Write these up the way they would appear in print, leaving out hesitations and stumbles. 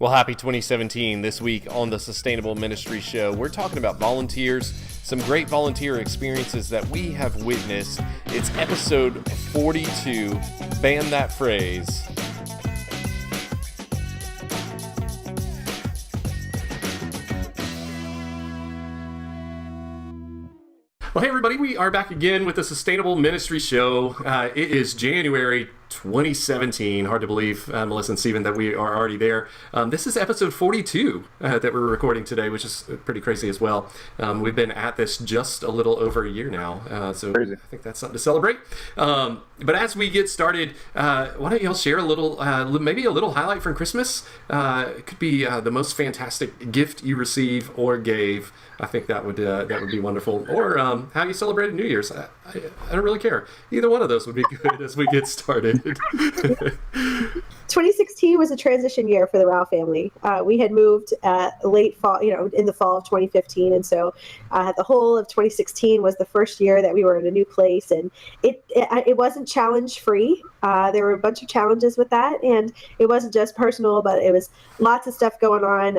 Well, happy 2017. This week on the Sustainable Ministry Show, we're talking about volunteers, some great volunteer experiences that we have witnessed. It's episode 42. Ban that phrase. Well, hey, everybody, we are back again with the Sustainable Ministry Show. It is January 2017. Hard to believe, Melissa and Stephen, that we are already there. This is episode 42 that we're recording today, which is pretty crazy as well. We've been at this just a little over a year now, so crazy. I think that's something to celebrate. But as we get started, why don't y'all share a little, maybe a little highlight from Christmas? It could be the most fantastic gift you receive or gave. I think that would be wonderful. Or how you celebrated New Year's. I don't really care. Either one of those would be good as we get started. 2016 was a transition year for the Rao family. We had moved late fall, in the fall of 2015, and so the whole of 2016 was the first year that we were in a new place, and it wasn't challenge free. There were a bunch of challenges with that, and it wasn't just personal, but it was lots of stuff going on,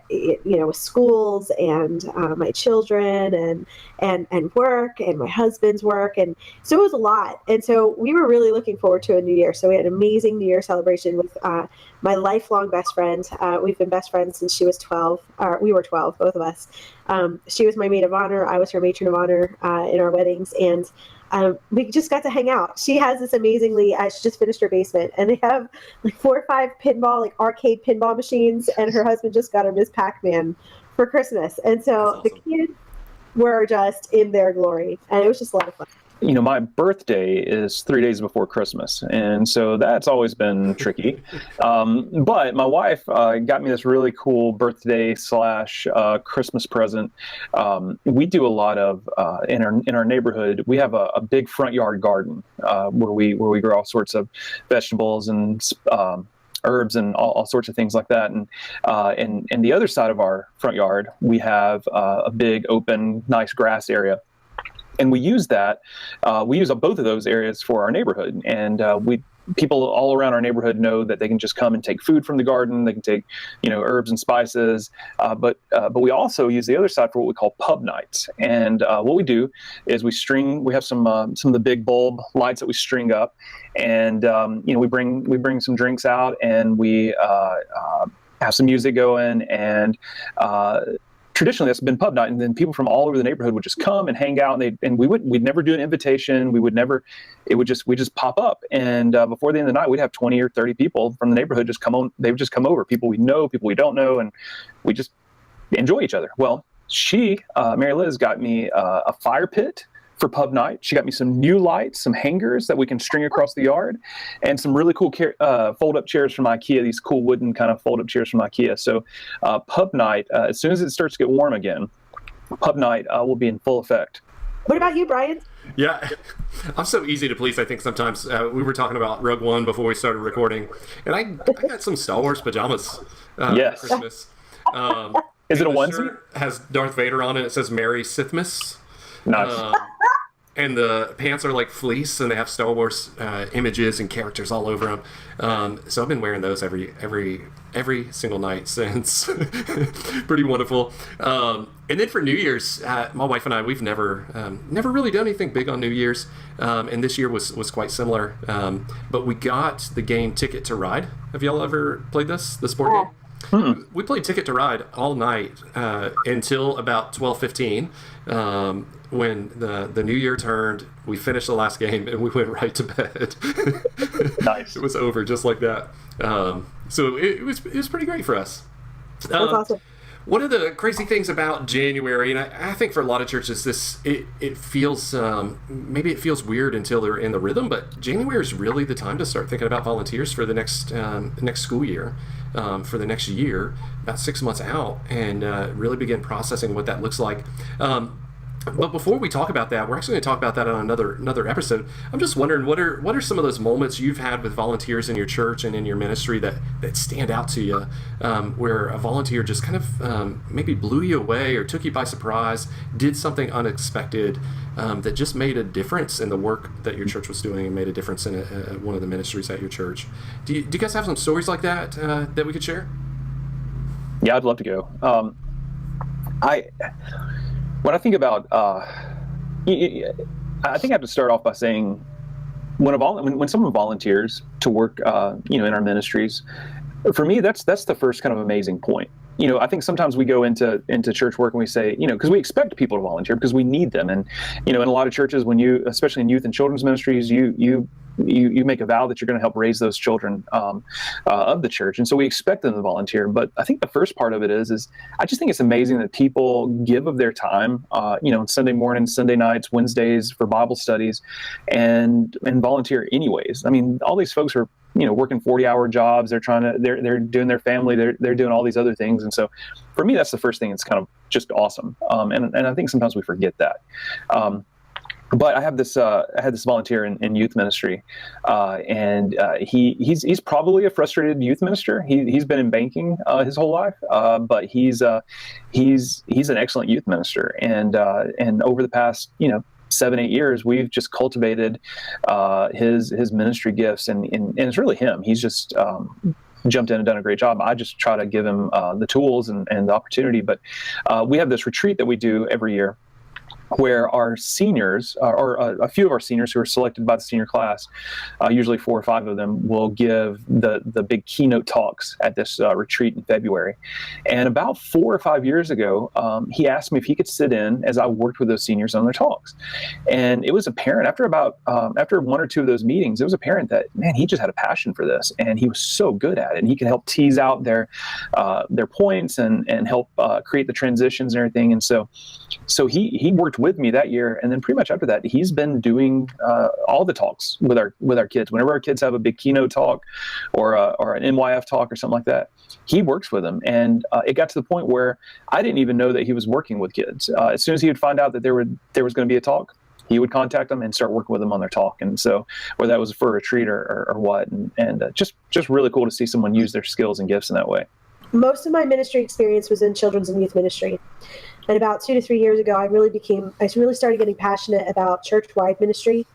with schools and my children and work and my husband's work, and so it was a lot. And so we were really looking forward to a new year. So we had an amazing New Year celebration with my lifelong best friend. We've been best friends since she was 12. We were 12, both of us. She was my maid of honor. I was her matron of honor in our weddings, and we just got to hang out. She has this amazingly, she just finished her basement, and they have like 4 or 5 arcade pinball machines, and her husband just got her Ms. Pac-Man for Christmas. And so the kids were just in their glory, and it was just a lot of fun. My birthday is 3 days before Christmas, and so that's always been tricky. But my wife got me this really cool birthday / Christmas present. We do a lot of in our neighborhood. We have a big front yard garden where we grow all sorts of vegetables and herbs and all sorts of things like that. And the other side of our front yard, we have a big open, nice grass area. And we use that. We use both of those areas for our neighborhood, and people all around our neighborhood know that they can just come and take food from the garden. They can take, herbs and spices. But we also use the other side for what we call pub nights. And what we do is we have some of the big bulb lights that we string up, and we bring some drinks out, and we have some music going, and traditionally that's been pub night, and then people from all over the neighborhood would just come and hang out, and we'd never do an invitation. We'd just pop up, and before the end of the night we'd have 20 or 30 people from the neighborhood just come on. They would just come over, people we know, people we don't know, and we just enjoy each other. Well, Mary Liz got me a fire pit for pub night. She got me some new lights, some hangers that we can string across the yard, and some really cool fold-up chairs from IKEA, these cool wooden kind of fold-up chairs from IKEA. So pub night, as soon as it starts to get warm again, pub night will be in full effect. What about you, Bryant? Yeah, I'm so easy to please, I think, sometimes. We were talking about Rogue One before we started recording, and I got some Star Wars pajamas yes. for Christmas. Is it a onesie? Shirt has Darth Vader on it. It says Merry Sithmas. Nice. And the pants are like fleece, and they have Star Wars images and characters all over them. So I've been wearing those every single night since. Pretty wonderful. And then for New Year's, my wife and I, we've never really done anything big on New Year's, and this year was quite similar. But we got the game Ticket to Ride. Have y'all ever played the sport game? We played Ticket to Ride all night until about 12:15. When the new year turned, we finished the last game and we went right to bed. Nice. It was over just like that. So it was pretty great for us. That's awesome. One of the crazy things about January, and I think for a lot of churches, it feels maybe it feels weird until they're in the rhythm, but January is really the time to start thinking about volunteers for the next school year, for the next year, about 6 months out, and really begin processing what that looks like. But before we talk about that, we're actually going to talk about that on another episode. I'm just wondering, what are some of those moments you've had with volunteers in your church and in your ministry that stand out to you, where a volunteer just kind of maybe blew you away or took you by surprise, did something unexpected that just made a difference in the work that your church was doing and made a difference in one of the ministries at your church. Do you guys have some stories like that that we could share? Yeah, I'd love to go. I when I think about, I think I have to start off by saying when someone volunteers to work, in our ministries, for me, that's the first kind of amazing point. I think sometimes we go into church work and we say, because we expect people to volunteer because we need them. And, in a lot of churches, especially in youth and children's ministries, you make a vow that you're going to help raise those children of the church. And so we expect them to volunteer. But I think the first part of it is I just think it's amazing that people give of their time, Sunday mornings, Sunday nights, Wednesdays for Bible studies and volunteer anyways. I mean, all these folks are, working 40-hour jobs. They're doing their family. They're doing all these other things. And so for me, that's the first thing. It's kind of just awesome. And I think sometimes we forget that. But I had this volunteer in youth ministry, and he's probably a frustrated youth minister. He's been in banking his whole life, but he's an excellent youth minister. And over the past 7-8 years, we've just cultivated his ministry gifts, and it's really him. He's just jumped in and done a great job. I just try to give him the tools and the opportunity. But we have this retreat that we do every year, where our seniors, or a few of our seniors who are selected by the senior class, usually 4 or 5 of them, will give the big keynote talks at this retreat in February. And about 4 or 5 years ago, he asked me if he could sit in as I worked with those seniors on their talks. And it was apparent after 1 or 2 of those meetings, it was apparent that, man, he just had a passion for this, and he was so good at it. And he could help tease out their points and help create the transitions and everything. And so he worked with me that year, and then pretty much after that, he's been doing all the talks with our kids. Whenever our kids have a big keynote talk or an NYF talk or something like that, he works with them. And it got to the point where I didn't even know that he was working with kids. As soon as he would find out that there was going to be a talk, he would contact them and start working with them on their talk. And so, whether that was for a retreat or what, and just really cool to see someone use their skills and gifts in that way. Most of my ministry experience was in children's and youth ministry. And about 2 to 3 years ago, I really started getting passionate about church-wide ministry.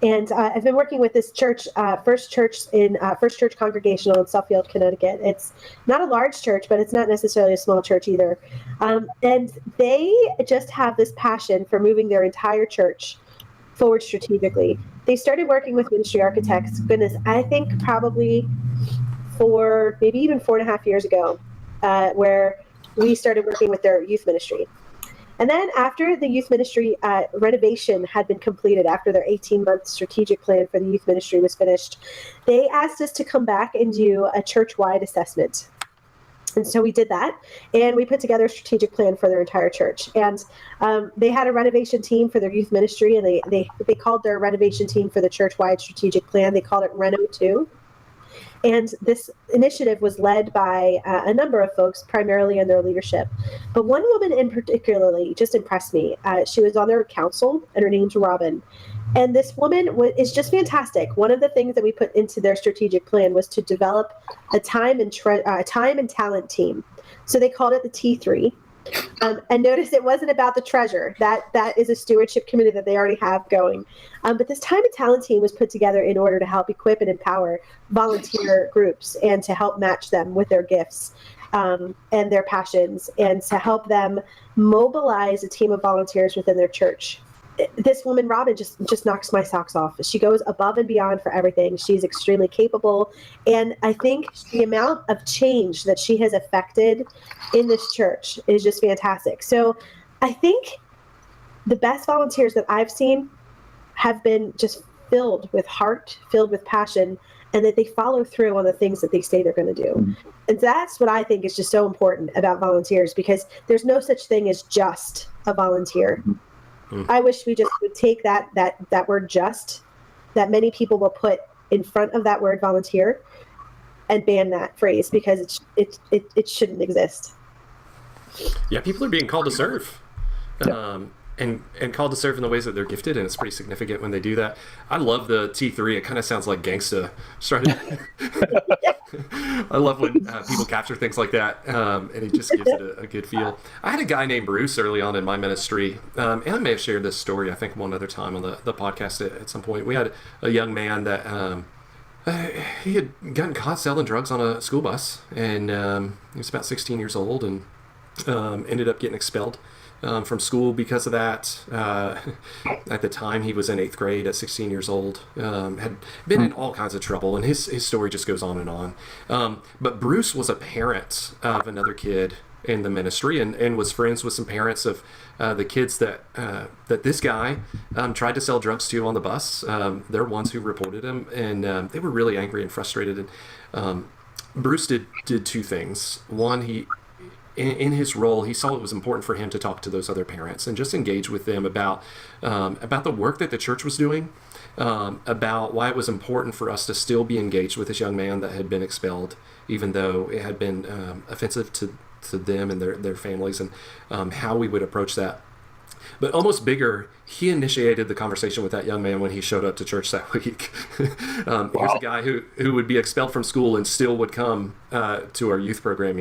And I've been working with this church, First Church Congregational in Suffield, Connecticut. It's not a large church, but it's not necessarily a small church either. And they just have this passion for moving their entire church forward strategically. They started working with ministry architects, goodness, I think probably maybe even 4.5 years ago, where we started working with their youth ministry. And then after the youth ministry renovation had been completed, after their 18-month strategic plan for the youth ministry was finished, they asked us to come back and do a church-wide assessment. And so we did that, and we put together a strategic plan for their entire church. And they had a renovation team for their youth ministry, and they called their renovation team for the church-wide strategic plan, they called it Reno 2. And this initiative was led by a number of folks, primarily in their leadership. But one woman in particularly just impressed me. She was on their council, and her name's Robin. And this woman is just fantastic. One of the things that we put into their strategic plan was to develop a time and talent team. So they called it the T3. And notice it wasn't about the treasure. That is a stewardship committee that they already have going. But this time and talent team was put together in order to help equip and empower volunteer groups, and to help match them with their gifts and their passions, and to help them mobilize a team of volunteers within their church. This woman, Robin, just knocks my socks off. She goes above and beyond for everything. She's extremely capable. And I think the amount of change that she has affected in this church is just fantastic. So I think the best volunteers that I've seen have been just filled with heart, filled with passion, and that they follow through on the things that they say they're going to do. Mm-hmm. And that's what I think is just so important about volunteers, because there's no such thing as just a volunteer. Mm-hmm. I wish we just would take that word "just" that many people will put in front of that word "volunteer" and ban that phrase, because it shouldn't exist. Yeah, people are being called to serve, yeah. and called to serve in the ways that they're gifted, and it's pretty significant when they do that. I love the T3. It kind of sounds like gangsta. I love when people capture things like that, and it just gives it a good feel. I had a guy named Bruce early on in my ministry, and I may have shared this story, I think, one other time on the podcast at some point. We had a young man that He had gotten caught selling drugs on a school bus, and he was about 16 years old, and ended up getting expelled from school because of that. At the time, he was in 8th grade at 16 years old. Had been in all kinds of trouble, and his story just goes on and on. But Bruce was a parent of another kid in the ministry, and was friends with some parents of the kids that this guy tried to sell drugs to on the bus. They're ones who reported him, and they were really angry and frustrated. And Bruce did two things. One, he in his role, he saw it was important for him to talk to those other parents and just engage with them about the work that the church was doing, about why it was important for us to still be engaged with this young man that had been expelled, even though it had been offensive to them and their families, and how we would approach that. But almost bigger, he initiated the conversation with that young man when he showed up to church that week. Wow. Here's a guy who would be expelled from school and still would come to our youth program,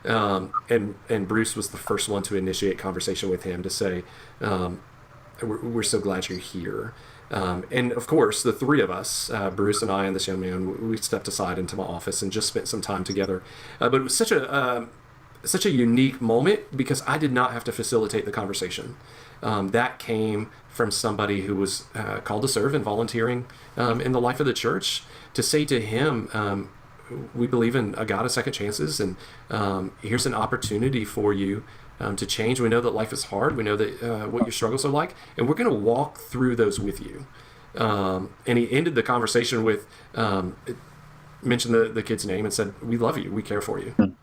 and Bruce was the first one to initiate conversation with him to say, we're so glad you're here. And of course, the three of us, Bruce and I and this young man, we stepped aside into my office and just spent some time together. But it was such a unique moment because I did not have to facilitate the conversation. That came from somebody who was called to serve and volunteering in the life of the church, to say to him, we believe in a God of second chances, and here's an opportunity for you to change. We know that life is hard. We know that what your struggles are like, and we're going to walk through those with you. And he ended the conversation with, mentioned the kid's name and said, "We love you. We care for you."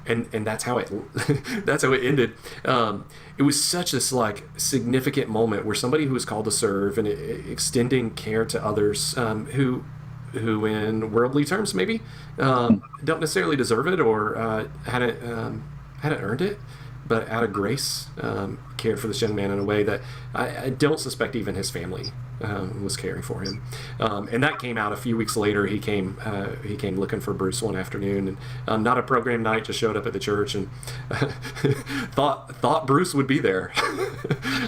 And that's how it ended. It was such this significant moment where somebody who was called to serve and extending care to others who in worldly terms maybe don't necessarily deserve it or hadn't earned it, but out of grace cared for this young man in a way that I don't suspect even his family was caring for him. And that came out a few weeks later. He came looking for Bruce one afternoon, and not a program night, just showed up at the church and thought Bruce would be there.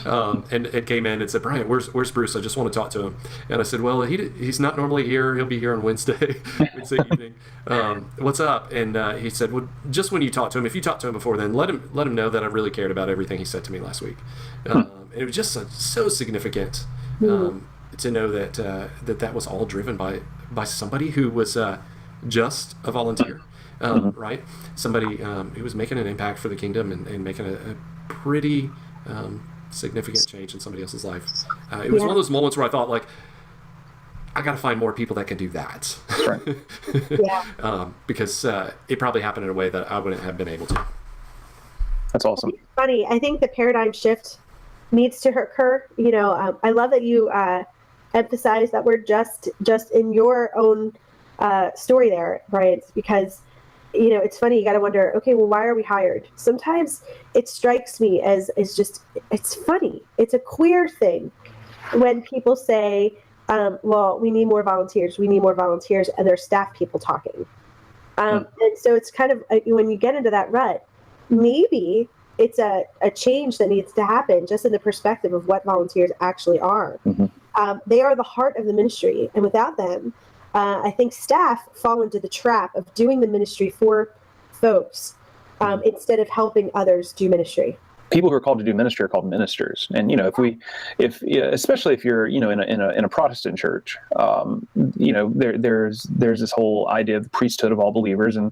And it came in and said, "Bryant, where's Bruce? I just want to talk to him." And I said, "Well, he's not normally here. He'll be here on Wednesday evening. What's up?" And he said, "Well, just when you talk to him, if you talk to him before then, let him know that I really cared about everything he said to me last week." And it was just so significant to know that was all driven by somebody who was just a volunteer, right? Somebody who was making an impact for the kingdom and making a pretty significant change in somebody else's life. It was one of those moments where I thought, I got to find more people that can do that. Right. Yeah. Because it probably happened in a way that I wouldn't have been able to. That's awesome. It's funny. I think the paradigm shift needs to occur. I love that you emphasize that we're just in your own story there, Bryant, because it's funny. You got to wonder, okay, well, why are we hired? Sometimes it strikes me as it's funny. It's a queer thing when people say, well, we need more volunteers. We need more volunteers, and there's staff people talking. And so it's kind of when you get into that rut, maybe it's a change that needs to happen just in the perspective of what volunteers actually are. Mm-hmm. They are the heart of the ministry, and without them, I think staff fall into the trap of doing the ministry for folks instead of helping others do ministry. People who are called to do ministry are called ministers, and especially if you're in a Protestant church, there's this whole idea of the priesthood of all believers, and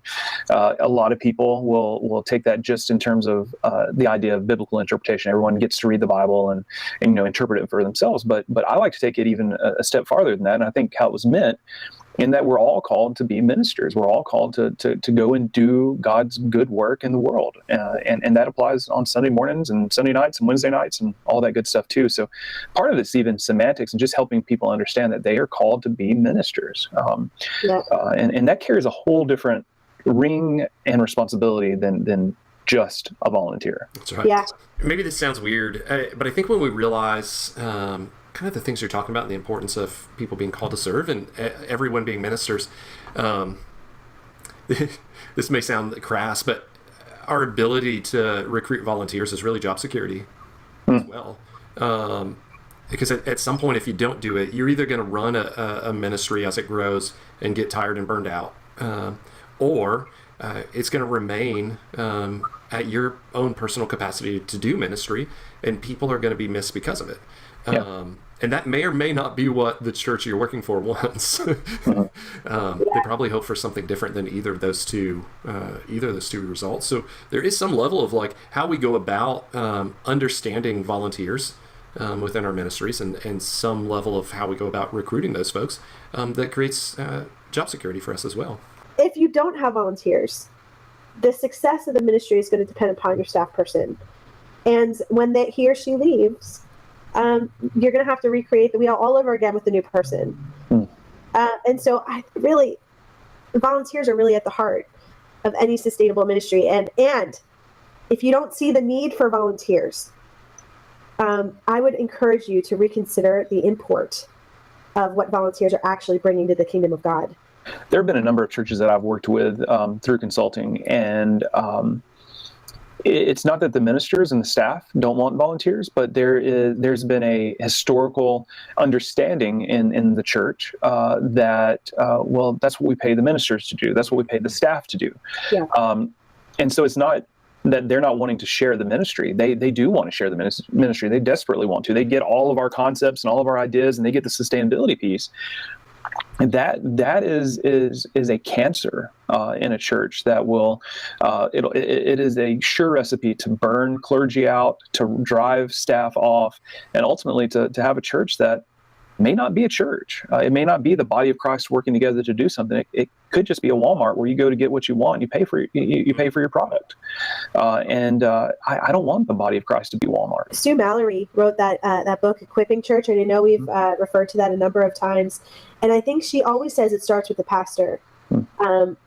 a lot of people will take that just in terms of the idea of biblical interpretation. Everyone gets to read the Bible and interpret it for themselves, but I like to take it even a step farther than that, and I think how it was meant, in that we're all called to be ministers. We're all called to go and do God's good work in the world. And that applies on Sunday mornings and Sunday nights and Wednesday nights and all that good stuff too. So part of it's even semantics and just helping people understand that they are called to be ministers. And that carries a whole different ring and responsibility than just a volunteer. That's right. Yeah. Maybe this sounds weird, but I think when we realize kind of the things you're talking about and the importance of people being called to serve and everyone being ministers, this may sound crass, but our ability to recruit volunteers is really job security as well. because at some point, if you don't do it, you're either going to run a ministry as it grows and get tired and burned out, or it's going to remain at your own personal capacity to do ministry, and people are going to be missed because of it. Yeah. And that may or may not be what the church you're working for wants. They probably hope for something different than either of those two results. So there is some level of like how we go about understanding volunteers within our ministries, and some level of how we go about recruiting those folks that creates job security for us as well. If you don't have volunteers, the success of the ministry is going to depend upon your staff person. And when he or she leaves, you're going to have to recreate the wheel all over again with a new person. And so volunteers are really at the heart of any sustainable ministry. And if you don't see the need for volunteers, I would encourage you to reconsider the import of what volunteers are actually bringing to the kingdom of God. There have been a number of churches that I've worked with through consulting, and it's not that the ministers and the staff don't want volunteers, but there's been a historical understanding in the church that that's what we pay the ministers to do. That's what we pay the staff to do. Yeah. And so it's not that they're not wanting to share the ministry. They do want to share the ministry. They desperately want to. They get all of our concepts and all of our ideas, and they get the sustainability piece. That is a cancer in a church that will it is a sure recipe to burn clergy out, to drive staff off, and ultimately to have a church that may not be a church. It may not be the body of Christ working together to do something. It could just be a Walmart where you go to get what you want. You pay for your product, and I don't want the body of Christ to be Walmart. Stu Mallory wrote that book, Equipping Church, and I know we've referred to that a number of times. And I think she always says it starts with the pastor. And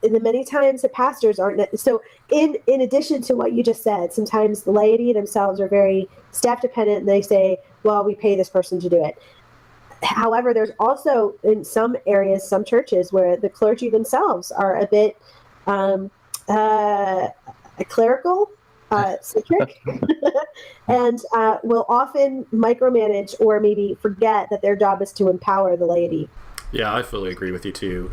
many times the pastors aren't. So in addition to what you just said, sometimes the laity themselves are very staff dependent, and they say, well, we pay this person to do it. However, there's also in some areas, some churches where the clergy themselves are a bit clerical, centric, and will often micromanage or maybe forget that their job is to empower the laity. Yeah, I fully agree with you too.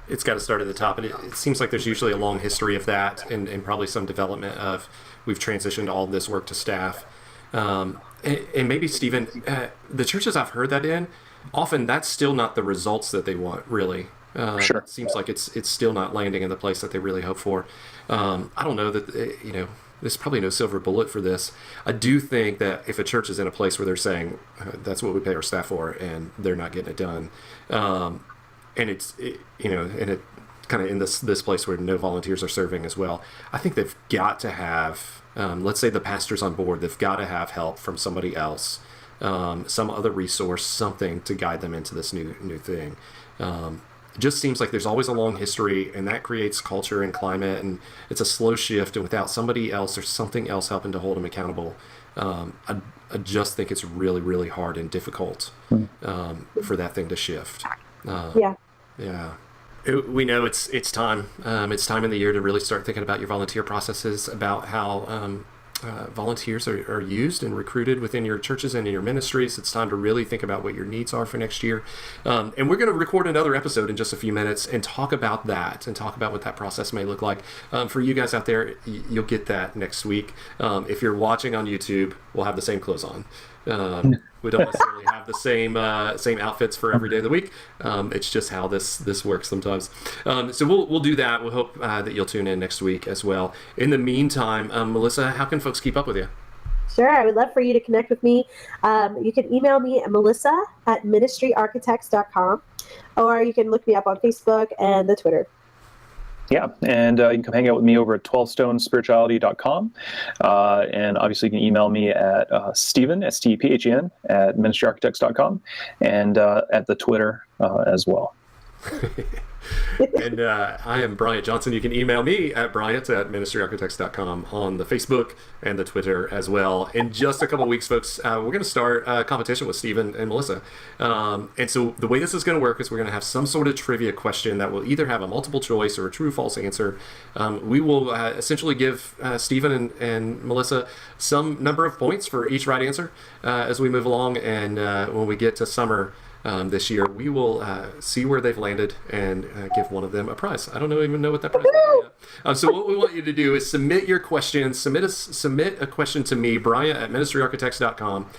It's got to start at the top, and it seems like there's usually a long history of that, and probably some development of we've transitioned all of this work to staff. And maybe, Stephen, the churches I've heard that in, often that's still not the results that they want, really. Sure. It seems like it's still not landing in the place that they really hope for. I don't know that, there's probably no silver bullet for this. I do think that if a church is in a place where they're saying, that's what we pay our staff for, and they're not getting it done, and it kind of in this place where no volunteers are serving as well, I think they've got to have, let's say the pastor's on board, they've got to have help from somebody else, some other resource, something to guide them into this new thing. It just seems like there's always a long history, and that creates culture and climate, and it's a slow shift, and without somebody else or something else helping to hold them accountable, I just think it's really, really hard and difficult for that thing to shift. Yeah. We know it's time. It's time in the year to really start thinking about your volunteer processes, about how volunteers are used and recruited within your churches and in your ministries. It's time to really think about what your needs are for next year. And we're going to record another episode in just a few minutes and talk about that and talk about what that process may look like. For you guys out there, you'll get that next week. If you're watching on YouTube, we'll have the same clothes on. We don't necessarily have the same outfits for every day of the week. It's just how this works sometimes. So we'll do that. We'll hope that you'll tune in next week as well. In the meantime, Melissa, how can folks keep up with you? Sure, I would love for you to connect with me. You can email me at melissa@ministryarchitects.com, or you can look me up on Facebook and the Twitter. Yeah, and you can come hang out with me over at 12stonespirituality.com. And obviously you can email me at Stephen, S-T-E-P-H-E-N, at ministryarchitects.com, and at the Twitter as well. And I am Bryant Johnson. You can email me at bryant@ministryarchitects.com on the Facebook and the Twitter as well. In just a couple of weeks, folks, we're going to start a competition with Stephen and Melissa. And so the way this is going to work is we're going to have some sort of trivia question that will either have a multiple choice or a true-false answer. We will essentially give Stephen and Melissa some number of points for each right answer as we move along. And when we get to summer this year, we will see where they've landed and give one of them a prize. I don't even know what that prize is yet. So what we want you to do is submit your questions. Submit a question to me, Bryant at ministryarchitects.com,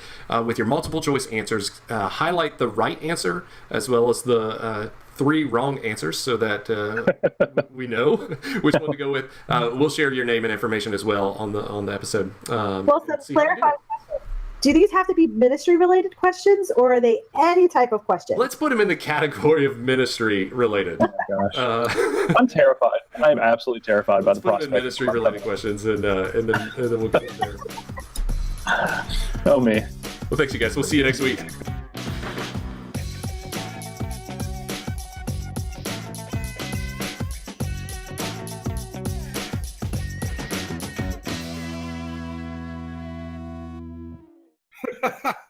with your multiple choice answers. Highlight the right answer as well as the 3 wrong answers so that we know which one to go with. We'll share your name and information as well on the episode. Well, so clarify. Do these have to be ministry-related questions, or are they any type of question? Let's put them in the category of ministry-related. Oh my gosh. I'm terrified. I'm absolutely terrified by the prospect. Ministry-related questions, and then we'll get there. Oh, me. Well, thanks, you guys. We'll see you next week. Ha ha!